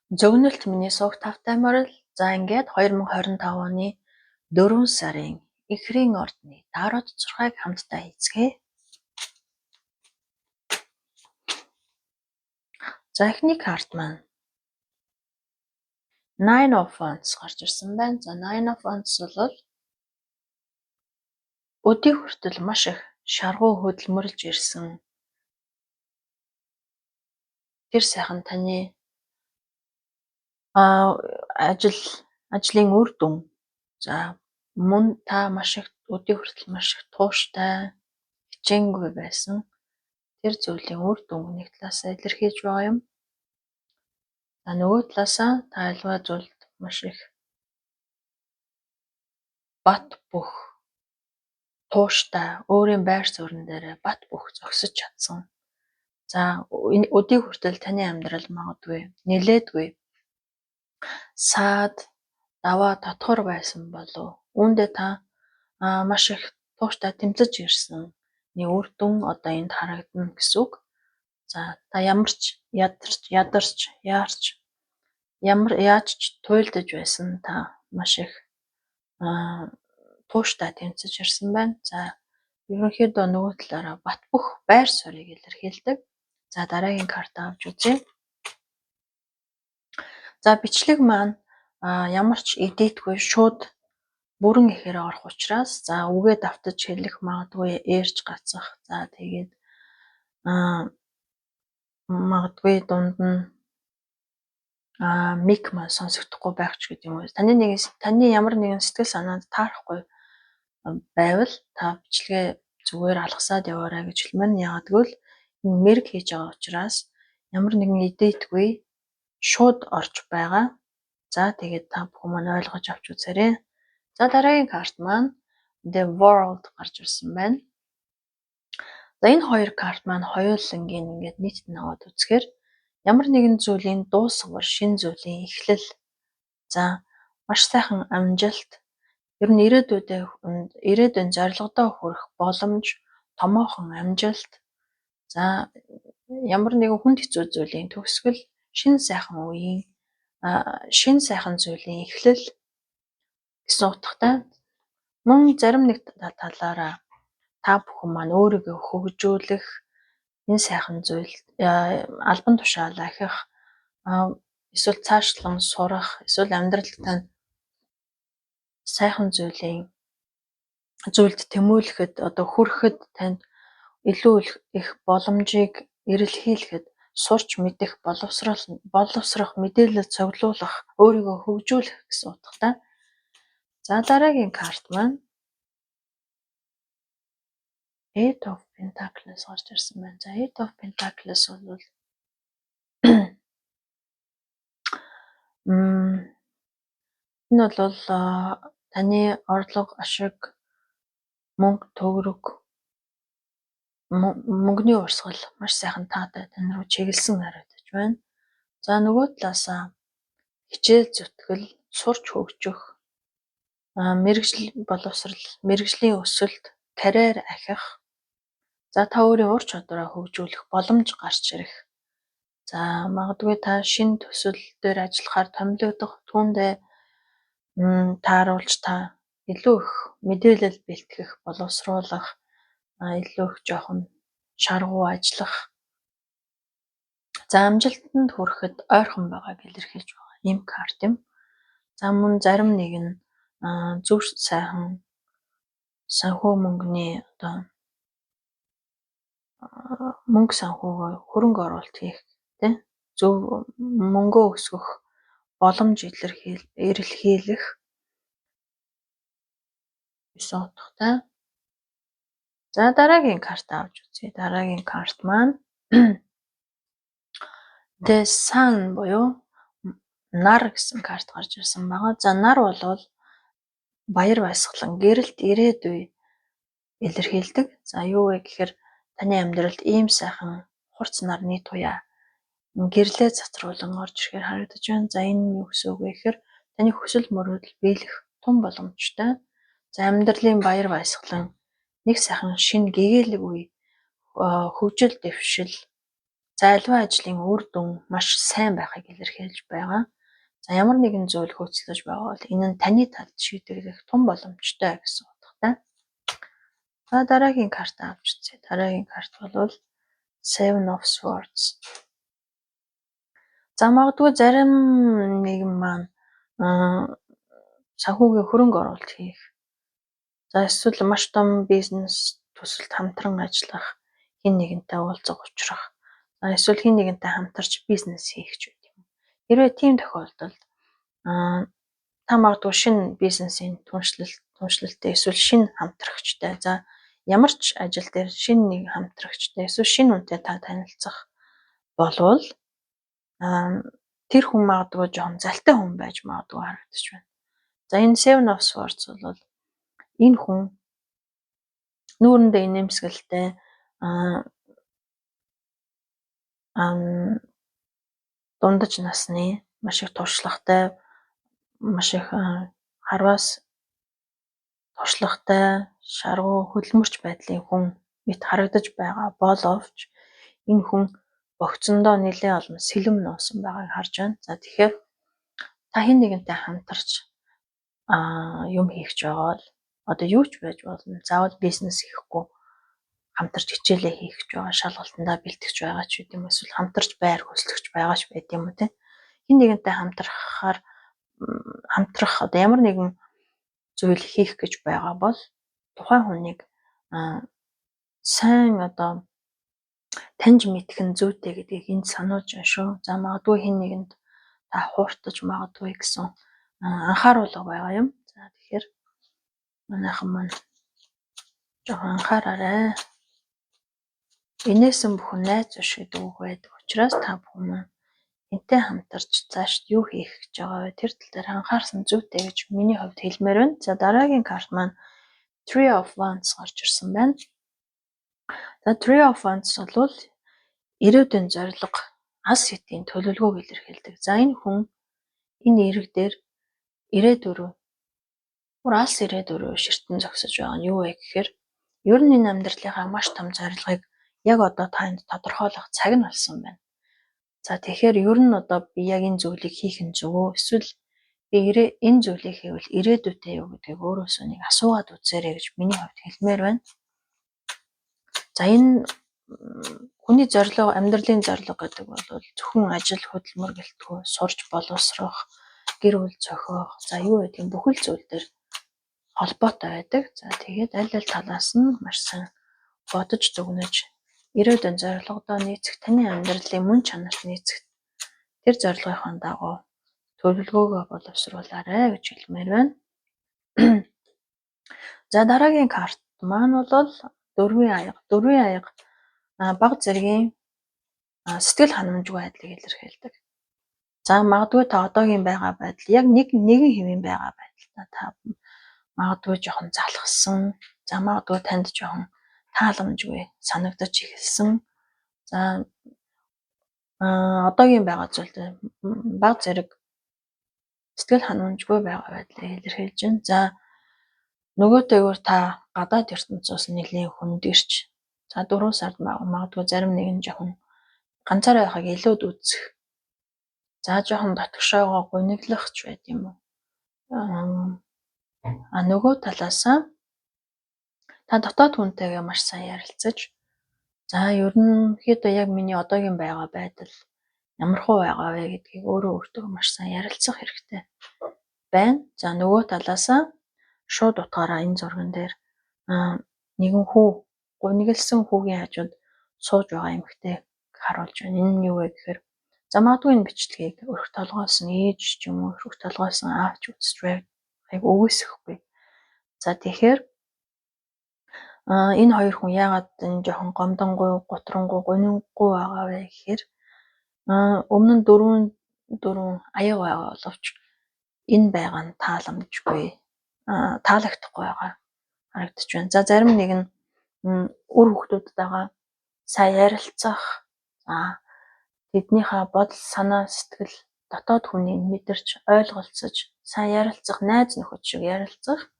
Зөгнөлт миний суух тавтай морил. За ингээд 2025 оны 4 сарын Ихрийн ордны таарот зурхайг хамтдаа хийцгээе. За эхний карт маань Nine of Wands гарч ирсэн байна. За Nine of Wands бол өдий хүртэл маш их шаргуу хөдөлмөрлж ирсэн тэр сайхан таны ажлын үр дүн. За мөн та маш их өдий хүртэл маш их тууштай, хичээнгүй байсан тэр зүйлийн үр дүн нэг талаасаа илэрхийлж байгаа юм. За нөгөө талаасаа та альва зүйлд маш их бат бөх тууштай, өөрийн байр суурин дээр бат бөх зогсож чадсан. За өдий хүртэл таны амьдрал магадгүй нилээдгүй саад даваа татвар байсан болов үүндээ та маш их тууштай тэмцэж ирсэн үр дүн одоо энд харагдана гэсэн үг. За та ямарч ядарч яаж ч туйлдаж байсан та маш их тууштай тэмцэж ирсэн байна. За ерөнхийдөө нөгөө талаараа бат бөх байр суурийг илэрхийлдэг. За дараагийн картаа авч үзье. За бичлэг маань ямар ч эдитгүй шууд бүрэн ихээр орох учраас за үгээ давтаж хэлэх магадгүй ээрж гацах. За тэгээд магадгүй дунд нь мик маань сонсогдохгүй байх ч гэдэг юм уу. Таны ямар нэгэн сэтгэл санаанд таарахгүй байвал та бичлэгээ зүгээр алгасаад яваарай гэж хэлмээр. Яагаад гэвэл энэ мэрэг хийж байгаа учраас ямар нэгэн эдитгүй шууд орж байгаа. За тэгээд та бүхэн маань ойлгож авч үзээрэй. За дараагийн карт маань The World гарч ирсэн байна. За энэ хоёр карт маань хоёулангийн ингээд нийтд аваад үзэхээр ямар нэгэн зүйлийн дуусгар, шинэ зүйлийн эхлэл. За маш сайхан амжилт. Ер нь ирээдүйн зорилгодоо хүрэх боломж, томоохон амжилт. За ямар нэгэн хүнд хэцүү зүйлийн төгсгөл, шинэ сайхан зүйлийн эхлэл гэсэн утгатай. Мөн зарим нэг талаараа та бүхэн маань өөрийгөө хөгжүүлэх, энэ сайхан зүйл албан тушаалаа ахих, эсвэл цаашлан сурах, эсвэл амьдралд тань сайхан зүйлд тэмүүлэхэд одоо хүрэхэд танд илүү их боломжийг эрэлхийлэхэд сурч мэдэх, боловсрох, мэдээлэл цуглуулах, өөрийгөө хөгжүүлэх гэсэн утгатай. За дараагийн карт маань Eight of Pentacles гарч ирсэн байна. За Eight of Pentacles бол энэ бол таны орлого, ашиг, мөнгө, төгрөг, мөнгөний урсгал маш сайхан таатай тань руу чиглэсэн харагдаж байна. За нөгөө талаасаа хичээл зүтгэл, сурч хөгжих, мэргэжил боловсрал, мэргэжлийн өсөлт, карьер ахих. За та өөрийн ур чадвараа хөгжүүлэх боломж гарч ирэх. За магадгүй та шинэ төсөл дээр ажиллахаар томилогдох, түүндээ тааруулж та илүү их мэдээлэл бэлтгэх, боловсруулах, илүү их жоохон шаргуу ажиллах. За амжилтанд хүрэхэд ойрхон байгааг илэрхийлж байгаа ийм карт юм. За мөн зарим нэг нь зөв сайхан санхүү мөнгөний одоо мөнгө санхүүгөө хөрөнгө оруулалт хийх тийм зөв мөнгөө өсгөх боломж эрэлхийлэх гэсэн утгатай. За дараагийн карт авч үзье. Дараагийн карт маань The Sun буюу нар гэсэн карт гарч ирсэн байгаа. За нар бол баяр баясгалан, гэрэлт, ирээдүй илэрхийлдэг. За юу вэ гэхээр таны амьдралд ийм сайхан хурц нарны туяа гэрлээ цацруулан орж ирэхээр харагдаж байна. За энэ нь юу гэсэн үг вэ гэхээр таны хүсэл мөрөөдөл биелэх тун боломжтой. За амьдралын баяр баясгалан нэг сайхан шинэ гэгээлэг үе, хөгжил дэвшил За аливаа ажлын үр дүн маш сайн байхыг илэрхийлж байгаа. За ямар нэгэн зүйл хөөцлөж байгаа бол энэ нь таны талд шийдэгдэх тун боломжтой гэсэн утгатай. За дараагийн карт авч үзье. Дараагийн карт бол Seven of Swords. За магадгүй зарим нэгэн маань санхүүгийн хөрөнгө оруулалт хийх. За эсвэл маш том бизнес төсөлд хамтран ажиллах, хэн нэгэнтэй уулзах учрах. За эсвэл хэн нэгэнтэй хамтарч бизнес хийх ч гэдэг юм. Хэрвээ тийм тохиолдолд та магадгүй шинэ бизнесийн түншлэлтэй эсвэл шинэ хамтрагчтай. За ямар ч ажил дээр шинэ нэг хамтрагчтай эсвэл шинэ хүнтэй та танилцах болвол тэр хүн магадгүй жоохон залтай хүн байж магадгүй харагдаж байна. За энэ Seven of Swords бол энэ хүн нүүрэндээ инээмсэгэлтэй дундаж насны маш их туршлагатай, маш их харваас туршлагатай, шаргуу хөдөлмөрч байдлын хүн мэт харагдаж байгаа боловч энэ хүн богцондоо нэлээд олон сэлэм нуусан байгааг харж байна. За тэгэхээр та хэн нэгэнтэй хамтарч юм хийх гэж байгаа бол одоо юу ч байж болно. Заавал бизнес хийхгүй хамтарч хичээлээ хийх гэж байгаа, шалгалтандаа бэлтгэж байгаа ч гэдэм юм эсвэл хамтарч байр хөслөгч байгаа ч байд юм уу те. Хэн нэгэнтэй хамтрах одоо ямар нэгэн зүйл хийх гэж байгаа бол тухайн хүнийг сайн одоо таньж мэдэх нь зүйтэй гэдгийг энд сануулж байна шүү. За магадгүй хэн нэгэнд та хууртаж магадгүй гэсэн анхааруулга байгаа юм. За тэгэхээр манайхан маань жоохон анхаараарай. Энээсэн бүхэн найз биш гэдэг үг байдаг учраас та бүхэн маань энтэй хамтарч цаашд юу хийх гэж байгаа вэ? Тэр тал дээр анхаарсан зүйтэй гэж миний хувьд хэлмээр байна. За дараагийн карт маань Three of Wands гарч ирсэн байна. За Three of Wands бол ирээдүйн зорилго, алс хэдийн төлөвлөгөөг илэрхийлдэг. За энэ хүн энэ ирэг дээр ирээдүй рүү алс ирээдүй рүү ширтэн зогсож байгаа нь юу вэ гэхээр ер нь энэ амьдралынхаа маш том зорилгыг яг одоо танд тодорхойлох цаг нь болсон байна. За тэгэхээр ер нь одоо би яг энэ зүйлийг хийх нь зөв үү? Эсвэл би энэ зүйлийг хийвэл ирээдүйтэй юу гэдгийг өөрөөсөө нэг асуугаад үзээрэй гэж миний хувьд хэлмээр байна. За энэ хүний зорилго, амьдралын зорилго гэдэг бол зөвхөн ажил хөдөлмөр гэлтгүй сурч боловсрох, гэр бүл зохиох, за юу гэдэг бүхэл зүйл дээр холбоотой байдаг. За тэгээд аль талаас нь маш сайн бодож дүгнэж ирээдүйн зорилгодоо нийцэх, таны амьдралын мөн чанарт нийцэх тэр зорилгынхаа дагуу төлөвлөгөөгөө боловсруулаарай гэж хэлмээр байна. За дараагийн карт маань бол дөрвийн аяга. Дөрвийн аяга бага зэргийн сэтгэл ханамжгүй байдлыг илэрхийлдэг. За магадгүй та одоогийн байгаа байдал яг нэгэн хэвийн байгаа байдал та магадгүй жоохон залхсан. За магадгүй танд жоохон тааламжгүй санагдаж эхэлсэн. За одоогийн байгаа зүйлдээ бага зэрэг сэтгэл ханамжгүй байгаа байдлыг илэрхийлж байна. За нөгөөтэйгөр та гадаад ертөнцөөс нэлийн хөндөрч за 4 сард магадгүй зарим нэгэн жоохон ганцаараа байхыг илүүд үзэх. За жоохон дотгошоогоо гуниглах ч байд юм уу. Нөгөө талаасаа та дотоод хүнтэйгээ маш сайн ярилцаж за ерөнхийдөө яг миний одоогийн байгаа байдал ямар хөө байгаа вэ гэдгийг өөрөө өөртөө маш сайн ярилцах хэрэгтэй байна. За нөгөө талаасаа шууд утгаараа энэ зурган дээр нэгэн хүү гуниглсан хүүгийн хажууд сууж байгаа эмэгтэй харуулж байна. Энэ нь юу вэ гэхээр за магадгүй энэ бичлэгийг өрх толгойсон ээж ч юм уу өрх толгойсон аав ч үзэж байгааг үгүйсэхгүй. За тэгэхээр энэ хоёр хүн яагаад энэ жоохон гомдонгуй, гутрангуй, гунингуй байгаа вэ гэхээр өмнө нь дөрвөн аяга байгаа боловч энэ байгаа нь тааламжгүй, таалагдахгүй байгаа харагдаж байна. За зарим нэг нь үр хүүхдүүдтэйгээ сайн ярилцах, тэднийхээ бодол, санаа, сэтгэл, дотоод хүнийг мэдэрч, ойлголцож, сайн ярилцах, найз нөхөд шиг ярилцах.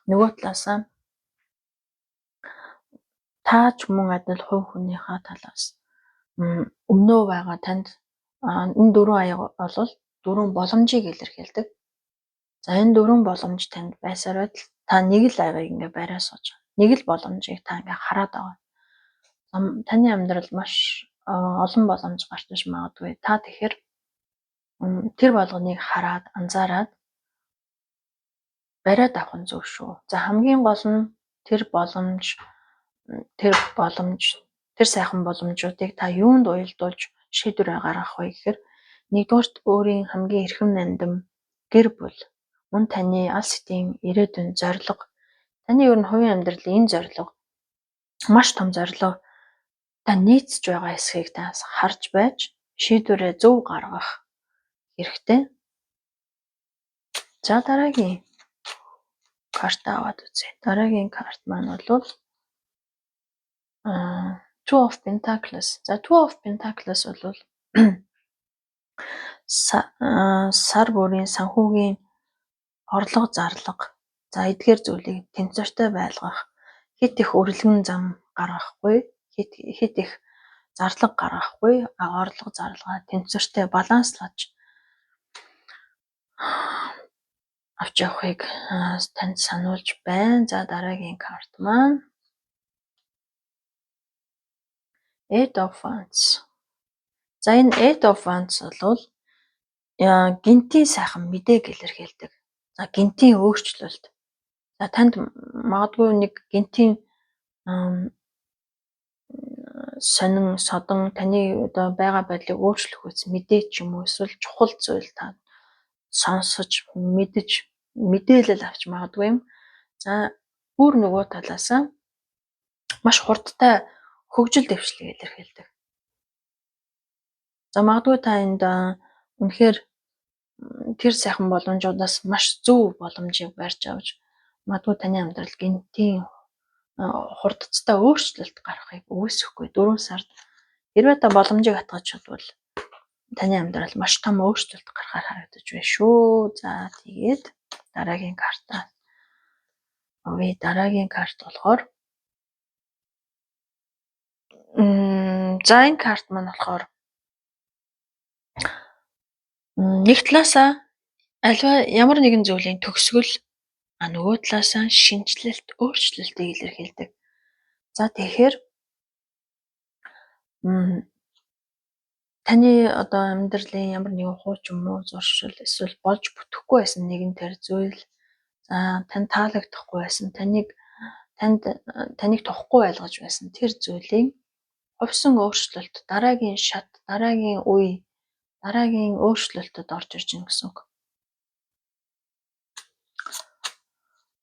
Нөгөө талаасаа таач мөн адил хувь хүнийхээ талаас өмнөө байгаа танд энэ 4 аяга бол 4 боломжийг илэрхийлдэг. За энэ 4 боломж танд байсаар байтал та нэг л аягийг ингээ бариа сууж байгаа. Нэг л боломжийг та ингээ хараад байгаа. Таны амьдрал маш олон боломж гарч иж магадгүй. Та тэгэхээр тэр болгоныг хараад анзаараад бариад авах нь зөв шүү. За хамгийн гол нь тэр сайхан боломжуудыг та юунд уялдуулж шийдвэр гаргах вэ гэхээр нэгдүгээрт өөрийн хамгийн эрхэм нандин гэр бүл мөн таны алс эдийн ирээдүйн зорилго таны ер нь хувийн амьдралын энэ зорилго маш том зорилго та нийцж байгаа эсхийг та харж байж шийдвэрээ зөв гаргах хэрэгтэй. За дараагийн карт аваад үзье. Дараагийн карт маань бол Two of Pentacles. За Two of Pentacles бол сар бүрийн санхүүгийн орлого зарлага. За эдгээр зүйлийг тэнцвэртэй байлгах, хит их өрөлгөн зам гаргахгүй, хит их зарлага гаргахгүй, орлого зарлагаа тэнцвэртэй баланслаж авч явахыг танд сануулж байна. За дараагийн карт маань Eight of Wands. За энэ Eight of Wands бол гинтийн сайхан мэдээг илэрхийлдэг. За гинтийн өөрчлөлт. За танд магадгүй нэг гинтийн сонин содон таны одоо байгаа байдлыг өөрчлөх үс мэдээ ч юм уу эсвэл чухал зүйл та сонсож мэдээлэл авч магадгүй юм. За бүр нөгөө талаас маш хурдтай хөгжил дэвшлиг илэрхийлдэг. За магадгүй та энд үнэхээр тэр сайхан боломжуудаас маш зөв боломжийг барьж авч магадгүй таны амьдрал гинтийн хурдцтай өөрчлөлт гарахыг үүсэхгүй 4 сард хэрвээ та боломжийг хатгаж чадвал таны амьдрал маш том өөрчлөлт гарахаар харагдаж байна шүү. За тэгээд дараагийн картаа. Дараагийн карт болохоор за энэ карт маань болохоор нэг талаасаа альва ямар нэгэн зүйлийн төгсгөл нөгөө талаасаа шинжилэлт, өөрчлөлтийг илэрхийлдэг. За тэгэхээр таны одоо амьдралын ямар нэгэн хууч юм уу зуршил эсвэл болж бүтэхгүй байсан нэгэн тэр зүйл танд таалагдахгүй байсан таныг тухгүй байлгаж байсан тэр зүйлийг хувьсан өөрчлөлт дараагийн шат дараагийн үе дараагийн өөрчлөлтөд орж ирж байна гэсэн үг.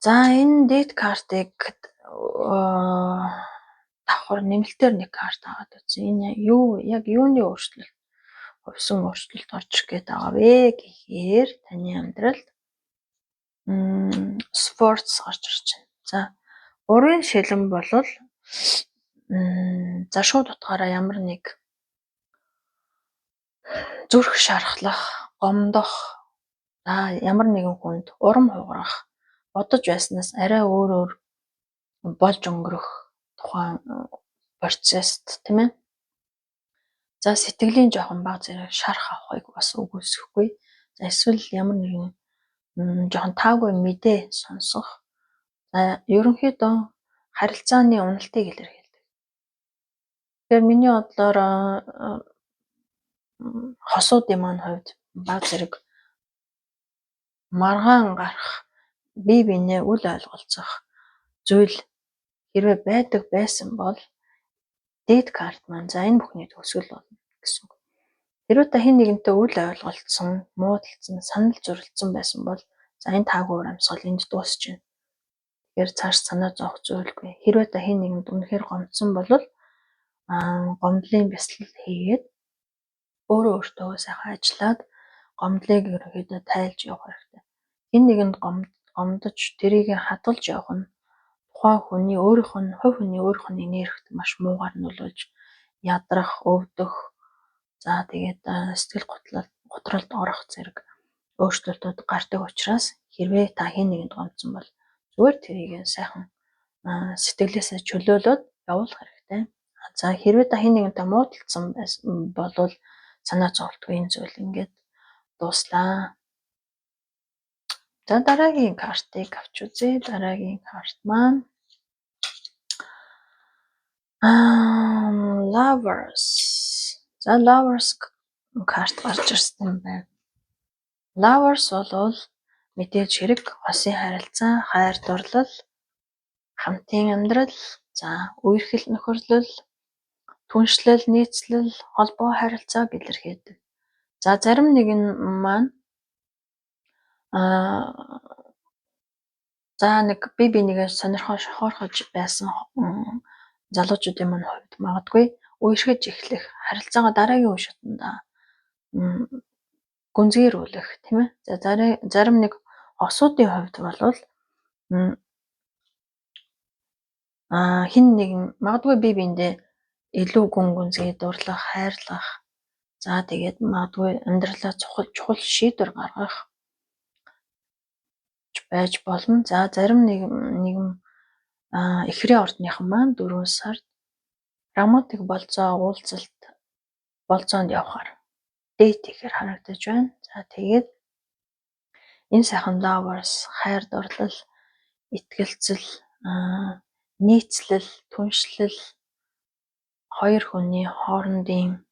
За энэ дэт картыг давхар нэмэлтээр нэг карт аваад үзье. Энэ яг юуны өөрчлөлт хувьсан өөрчлөлт орж ирэх гээд байгаа вэ гэхээр таны амьдралд спортс гарч ирж байна. За урын шилэн бол за шууд утгаараа ямар нэг зүрх шархлах, гомдох, ямар нэгэн хүнд урам хугарах, бодож байснаас арай өөр болж өнгөрөх тухайн процесст тийм ээ. За сэтгэлийн жоохон баг зэрэг шарх авахыг бас үгүйсэхгүй. За эсвэл ямар нэгэн жоохон таагүй мэдээ сонсох. За ерөнхийдөө харилцааны уналтыг илэрхийлдэг. Тэгэхээр миний бодлоор хосуудын маань хувьд баг зэрэг маргаан гарах, бие биенээ үл ойлголцох зүйл хэрвээ байсан бол дэт карт маань за энэ бүхний төгсгөл болно гэсэн үг. Хэрвээ та хэн нэгэнтэй үл ойлголцсон, муудалцсан, санал зөрөлдсөн байсан бол за энэ таагүй урамсгал энд дуусч байна. Тэгэхээр цааш санаа зовох зүйлгүй. Хэрвээ та хэн нэгэнд үнэхээр гомдсон бол гомдлын бясалгал хийгээд өөрөө өөртөө сайхан ажиллаад гомдлыг ерөнхийдөө тайлж явах хэрэгтэй. Хэн нэгэнд гомдож тэрийг хадгалж явах нь тухайн хүний өөрийнх нь энергит маш муугаар нөлөөлж ядрах, өвдөх, за тэгээд сэтгэл готролд орох зэрэг өөрчлөлтүүд гардаг учраас хэрвээ та хэн нэгэнд гомдсон бол зүгээр тэрийг сайхан сэтгэлээсээ чөлөөлөөд явуулах хэрэгтэй. За хэрвээ та хэн нэгэнтэй муудалцсан байсан болвол санаа зовлтгүй энэ зүйл ингээд дуслаа. За дараагийн картыг авч үзье. Дараагийн карт маань Lovers. За Lovers карт гарч ирсэн юм байна. Lovers бол мэдээж хэрэг хосын харилцаа, хайр дурлал, хамтын амьдрал, за үерхэл нөхөрлөл, түншлэл, нийцлэл, холбоо харилцааг илэрхийлдэг. За зарим нэг нь маань за нэг бие бинийгээ сонирхож байсан залуучуудын маань хувьд магадгүй үерхэж эхлэх, харилцаагаа дараагийн үе шатанда гүнзгийрүүлэх тийм ээ. За зарим нэг осуудын хувьд болвол хин нэгэн магадгүй бие биендээ илүү гүн гүнзгий дурлах, хайрлах. За тэгээд магадгүй амьдралаа чухал шийдвэр гаргах байж болно. За зарим нэгэн эхрийн ордныхан маань 4 сард романтик болцоонд явахаар дейт хийхээр харагдаж байна. За тэгээд энэ сайхан Lovers хайр дурлал, итгэлцэл, нийцлэл, түншлэл, хоёр хүний хоорондын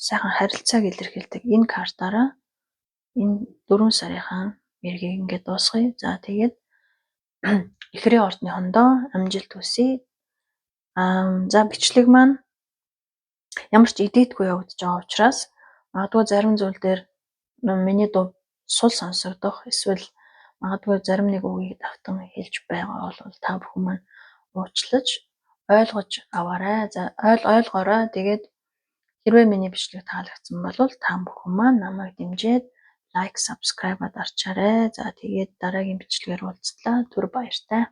сайхан харилцааг илэрхийлдэг энэ картаараа энэ 4 сарынхаа мэргийг ингээд дуусгая. За тэгээд эхрийн ордныхондоо амжилт хүсье. За бичлэг маань ямар ч идээдгүй явагдаж байгаа учраас магадгүй зарим зүйл дээр миний дуу сул сонсогдох эсвэл магадгүй зарим нэг үгийг давтан хэлж байгаа бол та бүхэн маань уучлаж ойлгож аваарай. За ойлгоорой. Тэгээд хэрвээ миний бичлэг таалагдсан бол та бүхэн маань намайг дэмжиж лайк, subscribe-ад арчаарай. За тэгээд дараагийн бичлэгээр уулзлаа. Түр баяртай.